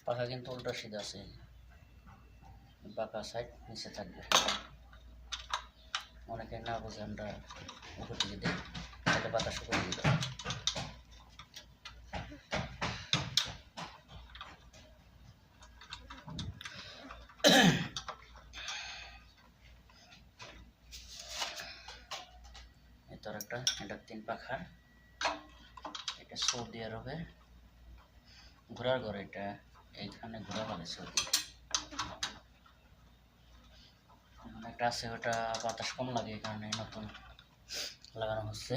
পাখা কিন্তু উল্টা সিধা আছে, বাঁকা সাইড নিচে থাকবে। অনেকে না বুঝে আমরা উপর দিকে দিই, তাহলে বাতাস উপরে দিতে হবে। এটার একটা, এটা 3 পাখা, এটা সৌদি আরবে ঘোড়ার ঘর, এটা এইখানে ঘোড়া বলে সৌদি। একটা আছে, ওটা বাতাস কম লাগে, এই কারণে নতুন লাগানো হচ্ছে।